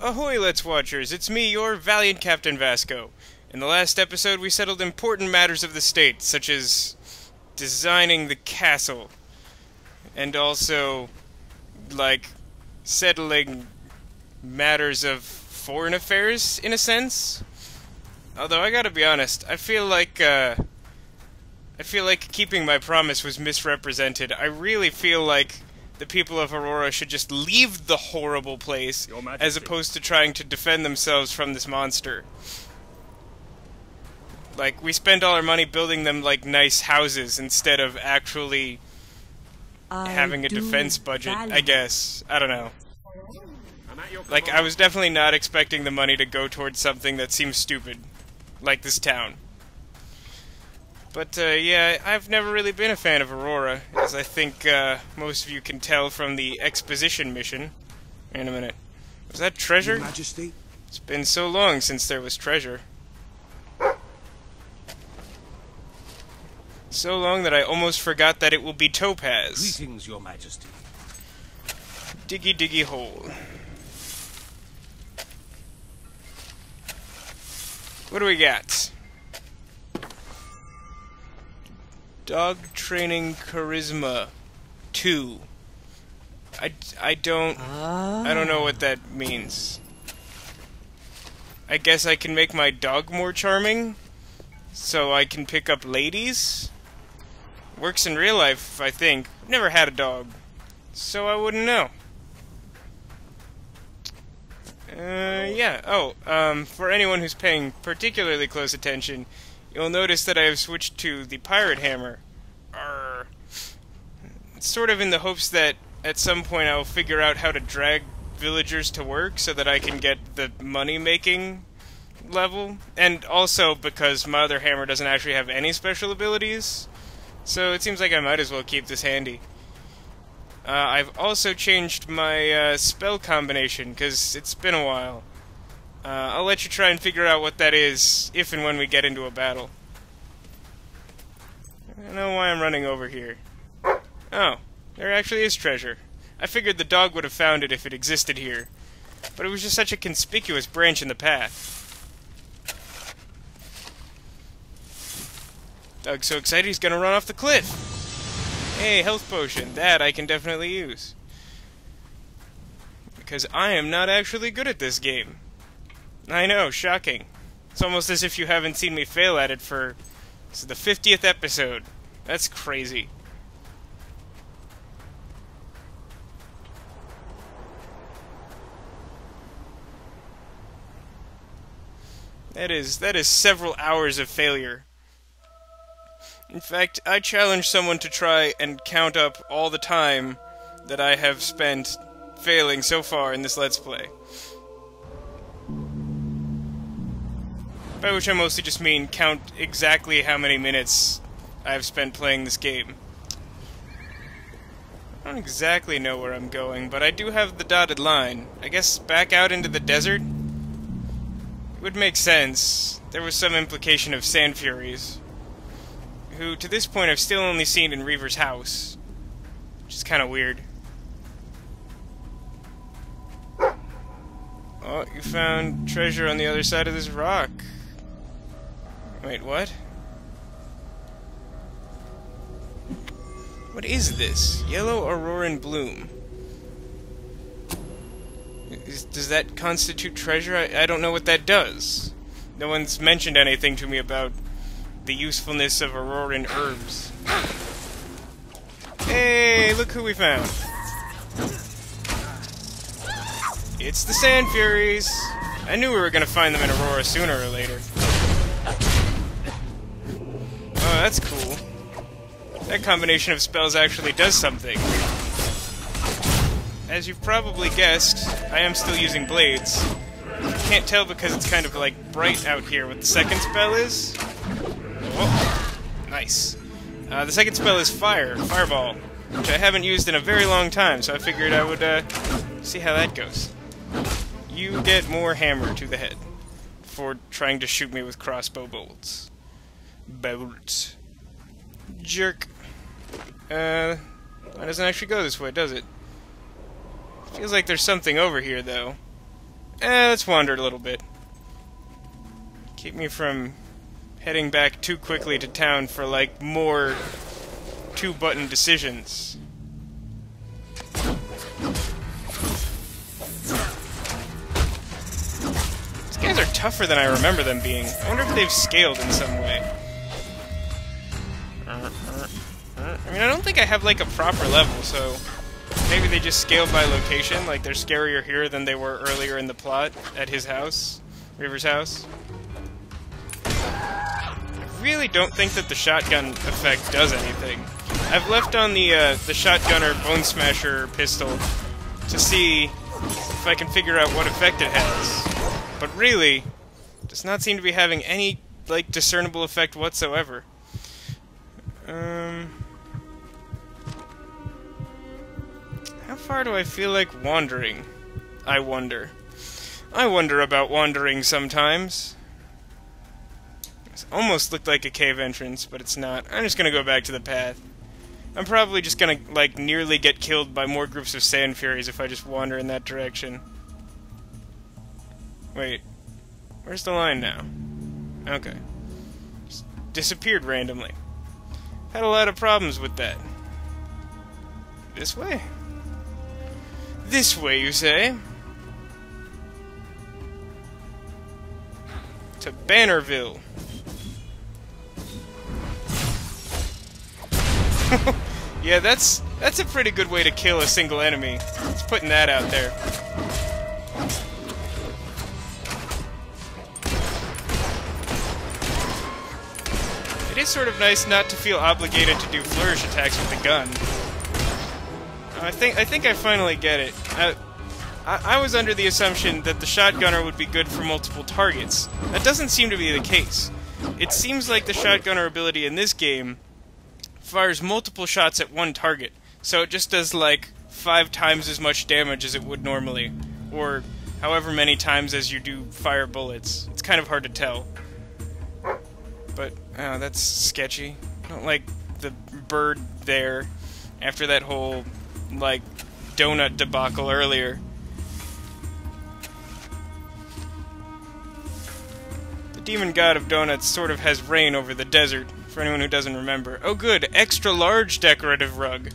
Ahoy, Let's Watchers! It's me, your valiant Captain Vasco. In the last episode, we settled important matters of the state, such as designing the castle, and also, like, settling matters of foreign affairs, in a sense. Although, I gotta be honest, I feel like keeping my promise was misrepresented. I really feel like the people of Aurora should just leave the horrible place, as opposed to trying to defend themselves from this monster. Like, we spend all our money building them, like, nice houses, instead of actually having a defense budget, I guess. I don't know. Like, I was definitely not expecting the money to go towards something that seems stupid, like this town. But, yeah, I've never really been a fan of Aurora, as I think, most of you can tell from the exposition mission. Wait a minute. Was that treasure? Your Majesty? It's been so long since there was treasure. So long that I almost forgot that it will be topaz. Greetings, Your Majesty. Diggy diggy hole. What do we got? Dog training charisma 2. I don't know what that means. I guess I can make my dog more charming, so I can pick up ladies. Works in real life, I think. Never had a dog, so I wouldn't know. Yeah. Oh, for anyone who's paying particularly close attention, you'll notice that I have switched to the pirate hammer. Arr. It's sort of in the hopes that at some point I'll figure out how to drag villagers to work so that I can get the money-making level. And also because my other hammer doesn't actually have any special abilities, so it seems like I might as well keep this handy. I've also changed my spell combination, because it's been a while. I'll let you try and figure out what that is, if and when we get into a battle. I don't know why I'm running over here. Oh, there actually is treasure. I figured the dog would have found it if it existed here, but it was just such a conspicuous branch in the path. Dog's so excited he's gonna run off the cliff! Hey, health potion. That I can definitely use. Because I am not actually good at this game. I know, shocking. It's almost as if you haven't seen me fail at it for... This is the 50th episode. That's crazy. That is several hours of failure. In fact, I challenge someone to try and count up all the time that I have spent failing so far in this Let's Play. By which I mostly just mean count exactly how many minutes I've spent playing this game. I don't exactly know where I'm going, but I do have the dotted line. I guess back out into the desert? It would make sense. There was some implication of sand furies, who, to this point, I've still only seen in Reaver's house. Which is kind of weird. Oh, you found treasure on the other side of this rock. Wait, what? What is this? Yellow Auroran bloom. Does that constitute treasure? I don't know what that does. No one's mentioned anything to me about the usefulness of Auroran herbs. Hey, look who we found. It's the Sand Furies. I knew we were gonna find them in Aurora sooner or later. Oh, that's cool. That combination of spells actually does something. As you've probably guessed, I am still using blades. You can't tell because it's kind of like bright out here what the second spell is. Oh, nice. The second spell is Fireball, which I haven't used in a very long time, so I figured I would see how that goes. You get more hammer to the head for trying to shoot me with crossbow bolts. Bolts. Jerk. That doesn't actually go this way, does it? Feels like there's something over here, though. Let's wander a little bit. Keep me from heading back too quickly to town for, like, more two-button decisions. These guys are tougher than I remember them being. I wonder if they've scaled in some way. I mean, I don't think I have, like, a proper level, so maybe they just scaled by location, like they're scarier here than they were earlier in the plot at his house, River's house. I really don't think that the shotgun effect does anything. I've left on the shotgunner Bone Smasher pistol to see if I can figure out what effect it has. But really, it does not seem to be having any, like, discernible effect whatsoever. How far do I feel like wandering? I wonder. I wonder about wandering sometimes. It almost looked like a cave entrance, but it's not. I'm just gonna go back to the path. I'm probably just gonna, like, nearly get killed by more groups of sand furies if I just wander in that direction. Wait. Where's the line now? Okay. Just disappeared randomly. Had a lot of problems with that. This way? This way, you say? To Bannerville. Yeah, that's a pretty good way to kill a single enemy. Just putting that out there. It is sort of nice not to feel obligated to do flourish attacks with the gun. I think I finally get it. I was under the assumption that the shotgunner would be good for multiple targets. That doesn't seem to be the case. It seems like the shotgunner ability in this game fires multiple shots at one target, so it just does like 5 times as much damage as it would normally, or however many times as you do fire bullets. It's kind of hard to tell. But, oh, that's sketchy. I don't like the bird there after that whole, like, donut debacle earlier. The demon god of donuts sort of has reign over the desert, for anyone who doesn't remember. Oh good, extra large decorative rug.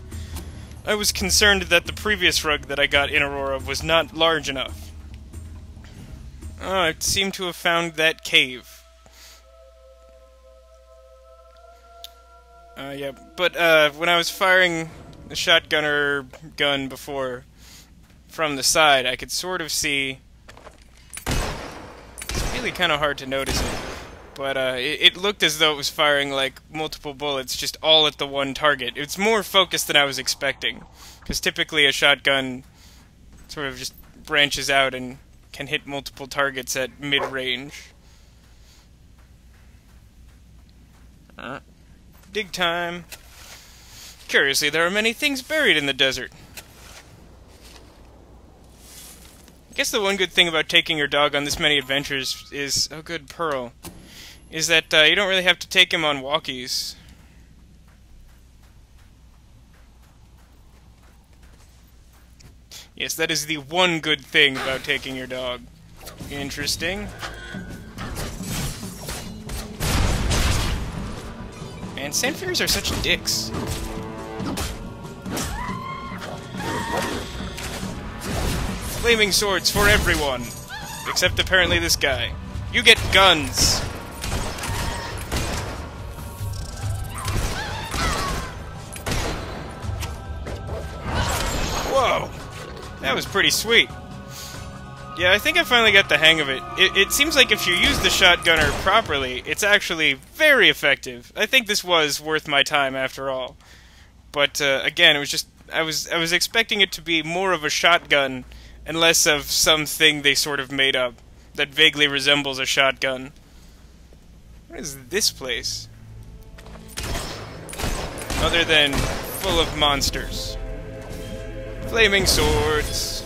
I was concerned that the previous rug that I got in Aurora was not large enough. Oh, I seem to have found that cave. Yeah, but when I was firing the shotgunner gun before from the side, I could sort of see. It's really kind of hard to notice it, but it looked as though it was firing like multiple bullets just all at the one target. It's more focused than I was expecting, because typically a shotgun sort of just branches out and can hit multiple targets at mid-range. Dig time. Curiously, there are many things buried in the desert. I guess the one good thing about taking your dog on this many adventures is, oh good, Pearl, is that you don't really have to take him on walkies. Yes, that is the one good thing about taking your dog. Interesting. Man, sand furies are such dicks. Flaming swords for everyone. Except apparently this guy. You get guns! Whoa! That was pretty sweet. Yeah, I think I finally got the hang of it. It seems like if you use the shotgunner properly, it's actually very effective. I think this was worth my time after all. But again, it was just I was expecting it to be more of a shotgun and less of something they sort of made up that vaguely resembles a shotgun. What is this place? Other than full of monsters. Flaming swords.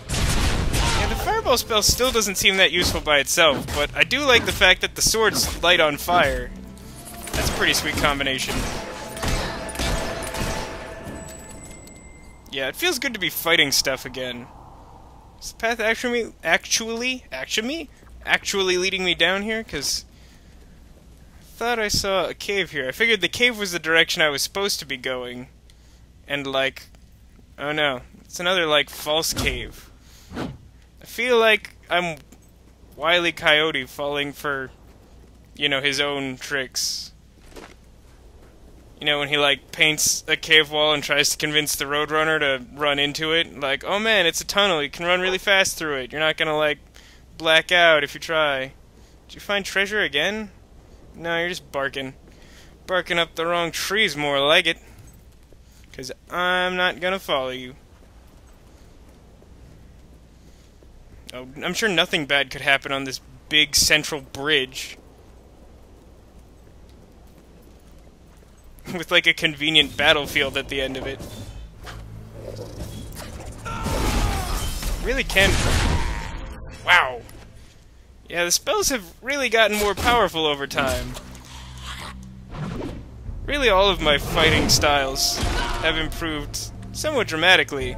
Yeah, the fireball spell still doesn't seem that useful by itself, but I do like the fact that the swords light on fire. That's a pretty sweet combination. Yeah, it feels good to be fighting stuff again. Is the path actually leading me down here? Because I thought I saw a cave here. I figured the cave was the direction I was supposed to be going. And, like, oh no, it's another, like, false cave. I feel like I'm Wile E. Coyote falling for, you know, his own tricks. You know, when he, like, paints a cave wall and tries to convince the Roadrunner to run into it. Like, oh man, it's a tunnel, you can run really fast through it. You're not gonna, like, black out if you try. Did you find treasure again? No, you're just barking. Barking up the wrong trees, more like it. 'Cause I'm not gonna follow you. Oh, I'm sure nothing bad could happen on this big central bridge. With, like, a convenient battlefield at the end of it. Really can... Wow. Yeah, the spells have really gotten more powerful over time. Really, all of my fighting styles have improved somewhat dramatically.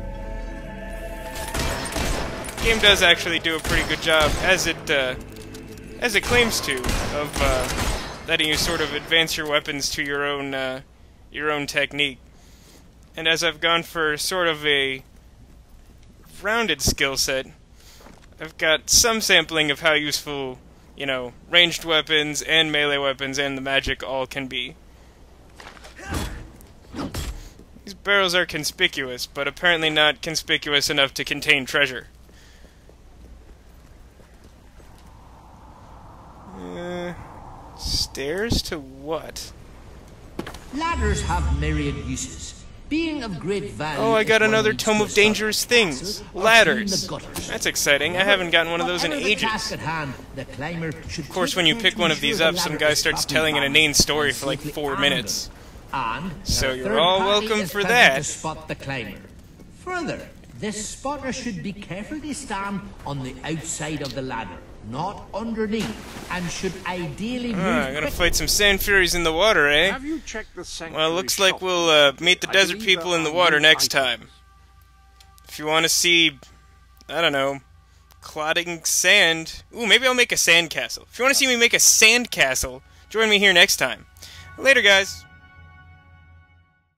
The game does actually do a pretty good job, as it claims to, of letting you sort of advance your weapons to your own technique. And as I've gone for sort of a rounded skill set, I've got some sampling of how useful, you know, ranged weapons and melee weapons and the magic all can be. These barrels are conspicuous, but apparently not conspicuous enough to contain treasure. Stairs to what? Ladders have myriad uses, being of great value. Oh, I got another Tome of Dangerous Things. Ladders. That's exciting. I haven't gotten one of those in ages. Of course, when you pick one of these up, some guy starts telling an inane story for like 4 minutes. So you're all welcome for that. Further, this spotter should be carefully stand on the outside of the ladder, not underneath, and should ideally move I'm gonna fight some sand furies in the water, eh? Have you checked the Well, looks like we'll meet the desert people in the water next time. If you want to see, I don't know, clotting sand... Ooh, maybe I'll make a sand castle. If you want to see me make a sand castle, join me here next time. Later, guys.